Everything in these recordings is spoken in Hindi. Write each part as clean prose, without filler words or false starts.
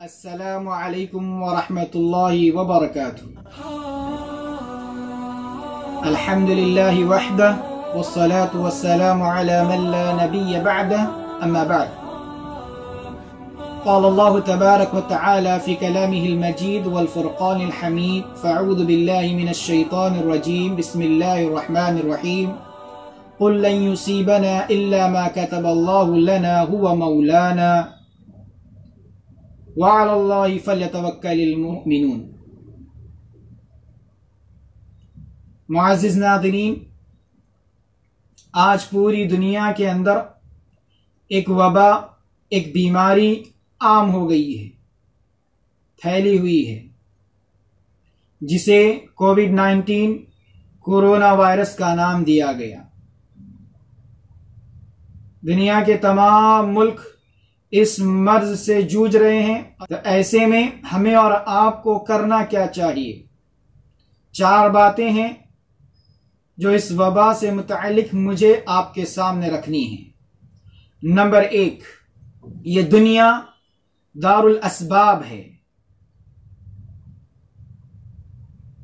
अस्सलामु अलैकुम वरहमतुल्लाहि वबरकातुहू। अल्हम्दुलिल्लाहि वहदह वस्सलातु वस्सलामु अला मन ला नबिय्य बअदह, अम्मा बअद। क़ाल अल्लाहु तबारक व तआला फ़ी कलामिहिल मजीद वल फ़ुरक़ानिल हमीद। फ़अऊज़ु बिल्लाहि मिनश शैतानिर रजीम। बिस्मिल्लाहिर रहमानिर रहीम। क़ुल लन युसीबना इल्ला मा कतबल्लाहु लना हुवा मौलाना व अलल्लाहि फ़ल्यतवक्कलिल मुमिनून। मुअज़्ज़िज़ नाज़रीन, आज पूरी दुनिया के अंदर एक वबा, एक बीमारी आम हो गई है, फैली हुई है, जिसे कोविड-19 कोरोना वायरस का नाम दिया गया। दुनिया के तमाम मुल्क इस मर्ज से जूझ रहे हैं। तो ऐसे में हमें और आपको करना क्या चाहिए? 4 बातें हैं जो इस वबा से मुतालिक मुझे आपके सामने रखनी है। नंबर 1, ये दुनिया दारुल असबाब है।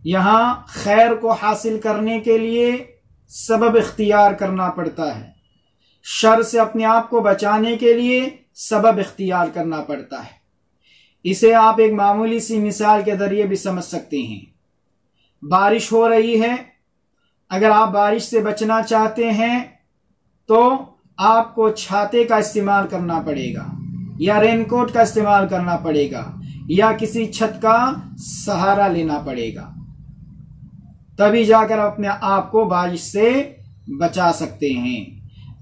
यहां खैर को हासिल करने के लिए सबब इख्तियार करना पड़ता है, शर से अपने आप को बचाने के लिए सबब इख्तियार करना पड़ता है। इसे आप एक मामूली सी मिसाल के जरिए भी समझ सकते हैं। बारिश हो रही है, अगर आप बारिश से बचना चाहते हैं तो आपको छाते का इस्तेमाल करना पड़ेगा, या रेनकोट का इस्तेमाल करना पड़ेगा, या किसी छत का सहारा लेना पड़ेगा। तभी जाकर अपने आप को बारिश से बचा सकते हैं।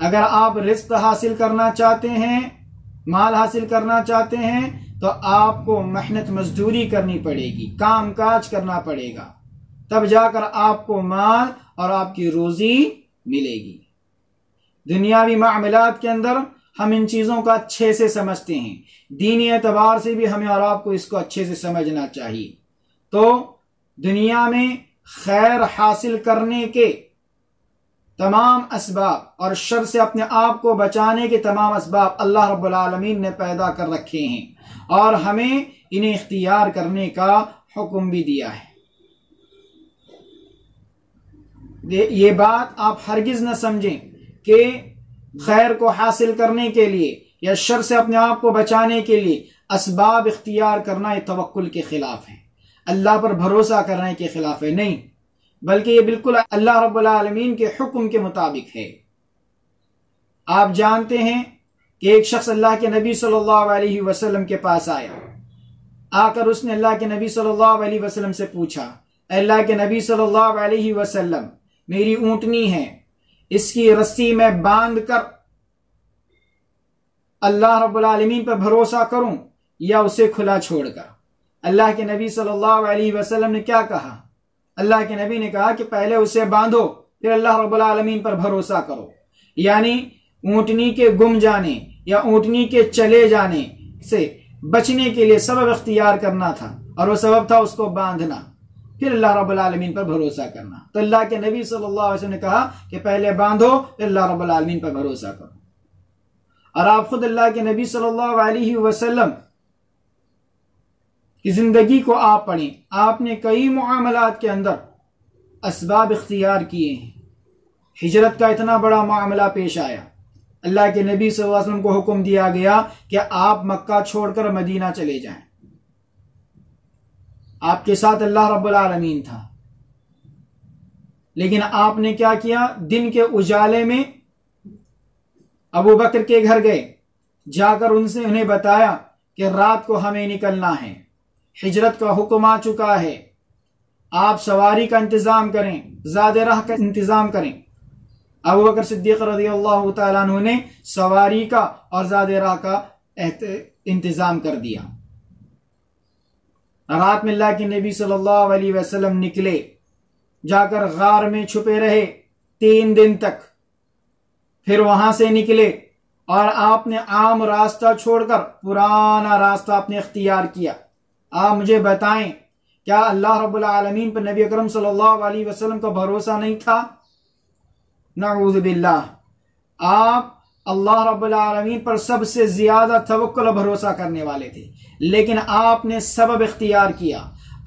अगर आप रिज़्क़ हासिल करना चाहते हैं, माल हासिल करना चाहते हैं, तो आपको मेहनत मजदूरी करनी पड़ेगी, काम काज करना पड़ेगा, तब जाकर आपको माल और आपकी रोजी मिलेगी। दुनियावी मामलात के अंदर हम इन चीज़ों का अच्छे से समझते हैं। दीनी एतबार से भी हमें और आपको इसको अच्छे से समझना चाहिए। तो दुनिया में खैर हासिल करने के तमाम असबाब और शर से अपने आप को बचाने के तमाम असबाब अल्लाह रब्बुल आलमीन ने पैदा कर रखे हैं और हमें इन्हें इख्तियार करने का हुक्म भी दिया है। ये बात आप हरगिज न समझें कि खैर को हासिल करने के लिए या शर से अपने आप को बचाने के लिए असबाब इख्तियार करना ये तवक्कुल के खिलाफ है, अल्लाह पर भरोसा करने के खिलाफ है। नहीं, बल्कि ये बिल्कुल अल्लाह रब्बुल आलमीन के हुक्म के मुताबिक है। आप जानते हैं कि एक शख्स अल्लाह के नबी सल्लल्लाहु अलैहि वसल्लम के पास आया। आकर उसने अल्लाह के नबी सल्लल्लाहु अलैहि वसल्लम से पूछा, अल्लाह के नबी सल्लल्लाहु अलैहि वसल्लम, मेरी ऊंटनी है, इसकी रस्सी में बांध कर अल्लाह रब्बुल आलमीन पर भरोसा करूं या उसे खुला छोड़कर? अल्लाह के नबी सल्लल्लाहु अलैहि वसल्लम ने क्या कहा? अल्लाह के नबी ने कहा कि पहले उसे बांधो, फिर अल्लाह रब्बुल आलमीन पर भरोसा करो। यानी ऊंटनी के गुम जाने या ऊंटनी के चले जाने से बचने के लिए सबब इख्तियार करना था, और वो सबब था उसको बांधना, फिर अल्लाह रब्बुल आलमीन पर भरोसा करना। तो अल्लाह के नबी सल्लल्लाहु अलैहि वसल्लम ने कहा कि पहले बांधो, फिर अल्लाह रब्बुल आलमीन पर भरोसा करो। और आप खुद अल्लाह के नबी सल्लल्लाहु अलैहि वसल्लम की जिंदगी को आप पढ़ें, आपने कई मामलात के अंदर असबाब इख्तियार किए हैं। हिजरत का इतना बड़ा मामला पेश आया, अल्लाह के नबी सल्लल्लाहु अलैहि वसल्लम को हुक्म दिया गया कि आप मक्का छोड़कर मदीना चले जाएं। आपके साथ अल्लाह रब्बुल आलमीन था, लेकिन आपने क्या किया? दिन के उजाले में अबू बकर के घर गए, जाकर उनसे उन्हें बताया कि रात को हमें निकलना है, हिजरत का हुक्म आ चुका है, आप सवारी का इंतजाम करें, ज़ादे राह का इंतजाम करें। अबू बकर सिद्दीक रज़ियल्लाहु तआला अन्हु ने सवारी का और ज़ादे राह का इंतजाम कर दिया। रात में अल्लाह के नबी सल्लल्लाहु अलैहि वसल्लम निकले, जाकर गार में छुपे रहे 3 दिन तक। फिर वहां से निकले और आपने आम रास्ता छोड़कर पुराना रास्ता आपने इख्तियार किया। आप मुझे बताएं, क्या अल्लाह रब्बुल आलमीन पर नबी अकरम सल्लल्लाहु अलैहि वसल्लम का भरोसा नहीं था? नऊज़ु बिल्लाह, आप अल्लाह रब्बुल आलमीन पर सबसे ज्यादा तवक्कुल और भरोसा करने वाले थे, लेकिन आपने सबब इख्तियार किया।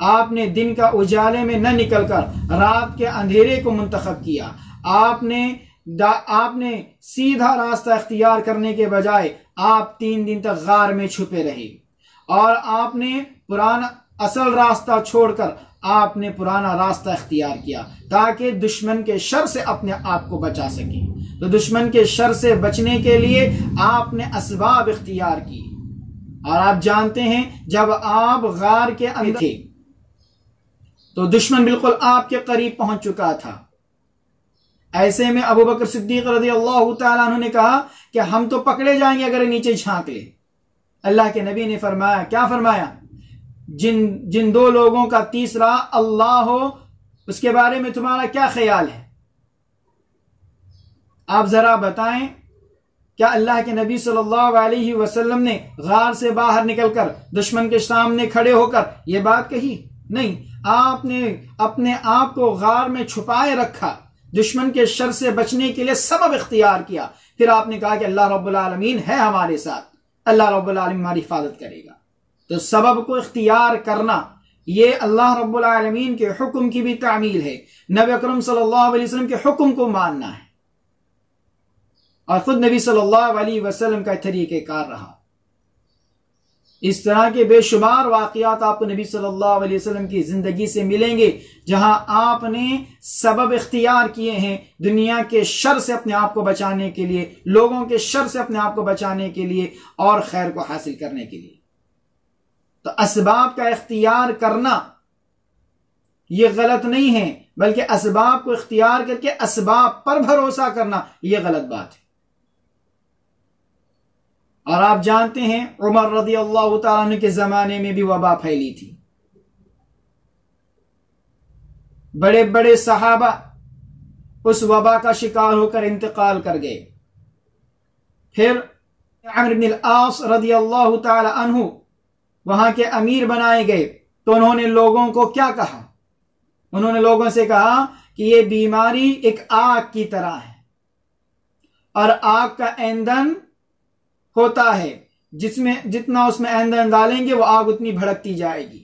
आपने दिन का उजाले में न निकलकर रात के अंधेरे को मुंतखब किया। आपने सीधा रास्ता इख्तियार करने के बजाय आप 3 दिन तक गार में छुपे रहे और आपने पुराना असल रास्ता छोड़कर आपने पुराना रास्ता इख्तियार किया ताकि दुश्मन के शर से अपने आप को बचा सके। तो दुश्मन के शर से बचने के लिए आपने असबाब इख्तियार की। और आप जानते हैं, जब आप गार के अंदर थे तो दुश्मन बिल्कुल आपके करीब पहुंच चुका था। ऐसे में अबू बकर सिद्दीक रज़ियल्लाहु ताला अन्हु ने कहा कि हम तो पकड़े जाएंगे अगर नीचे झांक ले। अल्लाह के नबी ने फरमाया, क्या फरमाया? जिन 2 लोगों का तीसरा अल्लाह हो, उसके बारे में तुम्हारा क्या ख्याल है? आप जरा बताएं, क्या अल्लाह के नबी सल्लल्लाहु अलैहि वसल्लम ने गार से बाहर निकलकर दुश्मन के सामने खड़े होकर यह बात कही? नहीं, आपने अपने आप को गार में छुपाए रखा, दुश्मन के शर से बचने के लिए सबब इख्तियार किया। फिर आपने कहा कि अल्लाह रब्बुल आलमीन है हमारे साथ, अल्लाह रब्बुल आलमीन हमारी हिफाजत करेगा। तो सबब को इख्तियार करना ये अल्लाह रब्बुल आलमीन के हुक्म की भी तामील है। नबी अकरम सल्लल्लाहु अलैहि वसल्लम के हुक्म को मानना है और खुद नबी सल्लल्लाहु अलैहि वसल्लम का तरीक़ेकार रहा। इस तरह के बेशुमार वाक़ियात आपको नबी सल्लल्लाहु अलैहि वसल्लम की जिंदगी से मिलेंगे जहां आपने सबब इख्तियार किए हैं दुनिया के शर से अपने आप को बचाने के लिए, लोगों के शर से अपने आप को बचाने के लिए और खैर को हासिल करने के लिए। तो असबाब का इख्तियार करना यह गलत नहीं है, बल्कि असबाब को इख्तियार करके असबाब पर भरोसा करना यह गलत बात है। और आप जानते हैं, उमर रज़ियल्लाहु ताला अन्हु के जमाने में भी वबा फैली थी। बड़े बड़े सहाबा उस वबा का शिकार होकर इंतकाल कर गए। फिर अम्र इब्न अल-आस रज़ियल्लाहु ताला अन्हु वहां के अमीर बनाए गए। तो उन्होंने लोगों को क्या कहा? उन्होंने लोगों से कहा कि यह बीमारी एक आग की तरह है और आग का ईंधन होता है, जिसमें जितना उसमें ईंधन डालेंगे वो आग उतनी भड़कती जाएगी।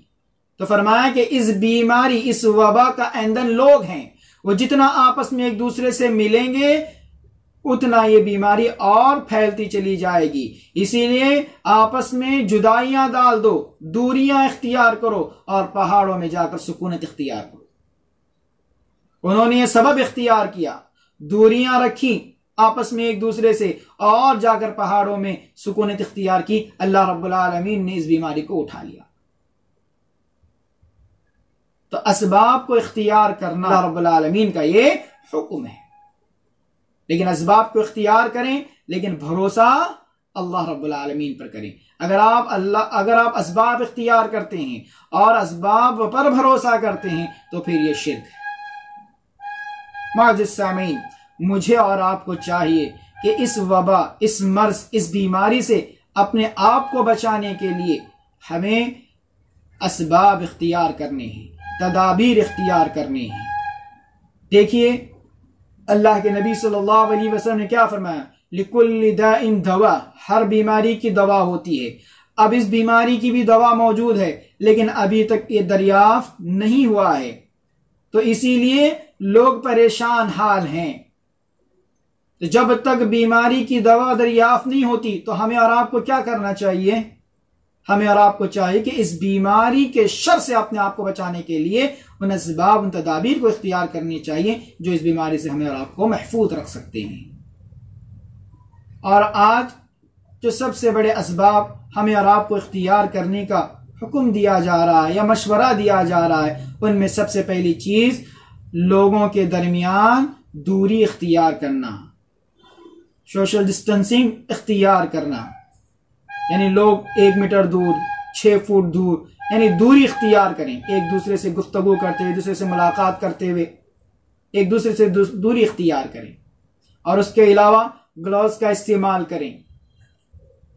तो फरमाया कि इस बीमारी, इस वबा का ईंधन लोग हैं। वो जितना आपस में एक दूसरे से मिलेंगे उतना ये बीमारी और फैलती चली जाएगी। इसीलिए आपस में जुदाइयां डाल दो, दूरियां इख्तियार करो और पहाड़ों में जाकर सुकूनत इख्तियार करो। उन्होंने ये सबब इख्तियार किया, दूरियां रखी आपस में एक दूसरे से और जाकर पहाड़ों में सुकूनत इख्तियार की। अल्लाह रब्बुल आलमीन ने इस बीमारी को उठा लिया। तो असबाब को इख्तियार करना अल्लाह रब्बुल आलमीन का ये हुक्म है। लेकिन असबाब को इख्तियार करें, लेकिन भरोसा अल्लाह रब्बुल आलमीन पर करें। अगर आप असबाब इख्तियार करते हैं और असबाब पर भरोसा करते हैं तो फिर ये शिर्क है। मुअज़्ज़िज़ सामीन, मुझे और आपको चाहिए कि इस वबा, इस मर्ज, इस बीमारी से अपने आप को बचाने के लिए हमें असबाब इख्तियार करने हैं, तदाबीर इख्तियार करने हैं। देखिए अल्लाह के नबी सल्लल्लाहु अलैहि वसल्लम ने क्या फरमाया? लिकुल्लि दाइन दवा, हर बीमारी की दवा होती है। अब इस बीमारी की भी दवा मौजूद है, लेकिन अभी तक ये दरियाफ्त नहीं हुआ है, तो इसीलिए लोग परेशान हाल हैं। तो जब तक बीमारी की दवा दरियाफ्त नहीं होती तो हमें और आपको क्या करना चाहिए? हमें और आपको चाहिए कि इस बीमारी के शर से अपने आप को बचाने के लिए उन असबाब, उन तदाबीर को इख्तियार करनी चाहिए जो इस बीमारी से हमें और आपको महफूज रख सकते हैं। और आज जो सबसे बड़े असबाब हमें और आपको इख्तियार करने का हुक्म दिया जा रहा है या मशवरा दिया जा रहा है, उनमें सबसे पहली चीज लोगों के दरमियान दूरी इख्तियार करना, सोशल डिस्टेंसिंग इख्तियार करना। यानी लोग 1 मीटर दूर, 6 फुट दूर, यानी दूरी इख्तियार करें, एक दूसरे से गुफ्तगू करते हुए, दूसरे से मुलाकात करते हुए एक दूसरे से दूरी इख्तियार करें। और उसके अलावा ग्लव्स का इस्तेमाल करें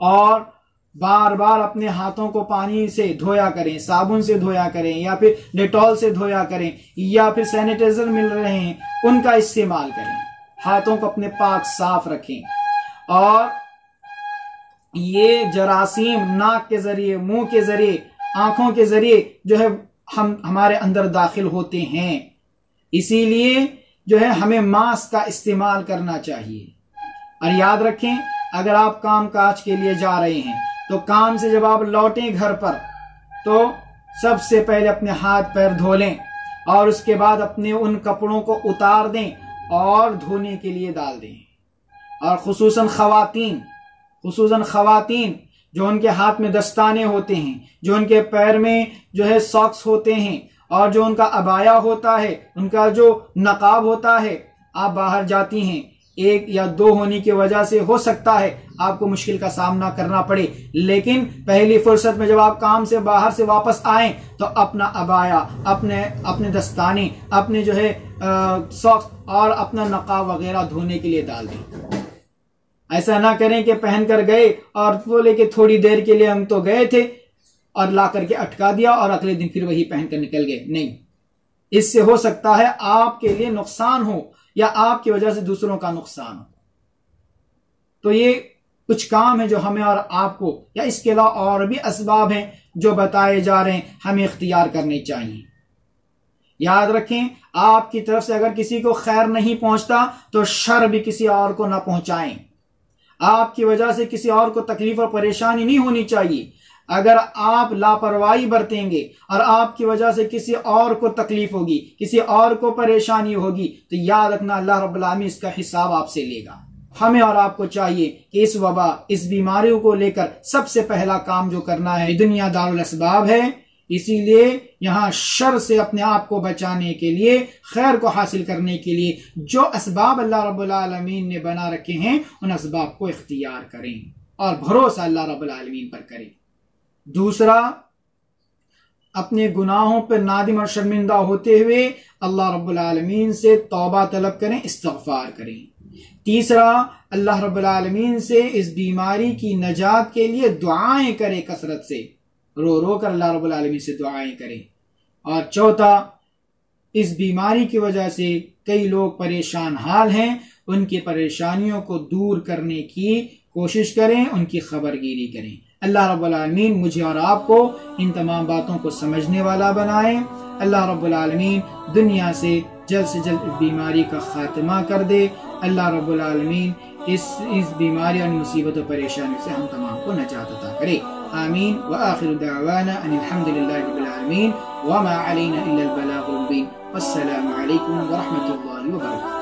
और बार बार अपने हाथों को पानी से धोया करें, साबुन से धोया करें या फिर डेटॉल से धोया करें या फिर सैनिटाइजर मिल रहे हैं उनका इस्तेमाल करें। हाथों को अपने पाक साफ रखें। और ये जरासीम नाक के जरिए, मुंह के जरिए, आंखों के जरिए जो है हमारे अंदर दाखिल होते हैं, इसीलिए जो है हमें मास्क का इस्तेमाल करना चाहिए। और याद रखें, अगर आप काम काज के लिए जा रहे हैं तो काम से जब आप लौटें घर पर तो सबसे पहले अपने हाथ पैर धो लें और उसके बाद अपने उन कपड़ों को उतार दें और धोने के लिए डाल दें। और खुसूसन खवातीन जो उनके हाथ में दस्ताने होते हैं, जो उनके पैर में जो है सॉक्स होते हैं और जो उनका अबाया होता है, उनका जो नकाब होता है, आप बाहर जाती हैं, 1 या 2 होने की वजह से हो सकता है आपको मुश्किल का सामना करना पड़े, लेकिन पहली फुर्सत में जब आप काम से बाहर से वापस आए तो अपना अबाया, अपने दस्ताने, अपने जो है सॉक्स और अपना नकाब वगैरह धोने के लिए डाल दें। ऐसा ना करें कि पहन कर गए और बोले कि थोड़ी देर के लिए हम तो गए थे और ला करके अटका दिया और अगले दिन फिर वही पहन कर निकल गए। नहीं, इससे हो सकता है आपके लिए नुकसान हो या आपकी वजह से दूसरों का नुकसान हो। तो ये कुछ काम है जो हमें और आपको, या इसके अलावा और भी असबाब हैं जो बताए जा रहे हैं, हमें इख्तियार करने चाहिए। याद रखें, आपकी तरफ से अगर किसी को खैर नहीं पहुंचता तो शर भी किसी और को ना पहुंचाएं। आपकी वजह से किसी और को तकलीफ और परेशानी नहीं होनी चाहिए। अगर आप लापरवाही बरतेंगे और आपकी वजह से किसी और को तकलीफ होगी, किसी और को परेशानी होगी, तो याद रखना अल्लाह रब्बुल आलमीन इसका हिसाब आपसे लेगा। हमें और आपको चाहिए कि इस वबा, इस बीमारियों को लेकर सबसे पहला काम जो करना है, दुनिया दारुल असबाब है, इसीलिए यहां शर से अपने आप को बचाने के लिए, खैर को हासिल करने के लिए जो असबाब अल्लाह रब्बुल आलमीन ने बना रखे हैं उन असबाब को इख्तियार करें और भरोसा अल्लाह रब्बुल आलमीन पर करें। दूसरा, अपने गुनाहों पर नादिम और शर्मिंदा होते हुए अल्लाह रब्बुल आलमीन से तौबा तलब करें, इस्तिग़फ़ार करें। तीसरा, अल्लाह रब्बुल आलमीन से इस बीमारी की नजात के लिए दुआएं करें, कसरत से रो रो कर अल्लाह रब्बुल आलमीन से दुआएं करें। और चौथा, इस बीमारी की वजह से कई लोग परेशान हाल हैं, उनकी परेशानियों को दूर करने की कोशिश करें, उनकी खबरगिरी करें। अल्लाह रब्बुल आलमीन मुझे और आपको इन तमाम बातों को समझने वाला बनाए। अल्लाह रब्बुल आलमीन दुनिया से जल्द इस बीमारी का खात्मा कर दे। अल्लाह रब्बुल आलमीन इस बीमारी और मुसीबत और परेशानी से हम तमाम को नजात अता करे। आमीन। व आखिरु दावाना अनिल हम्दुलिल्लाहि रब्बिल आलमीन व मा अलैना इल्लल बलागुल मुबीन। अस्सलामु अलैकुम व रहमतुल्लाहि व बरकातुहू।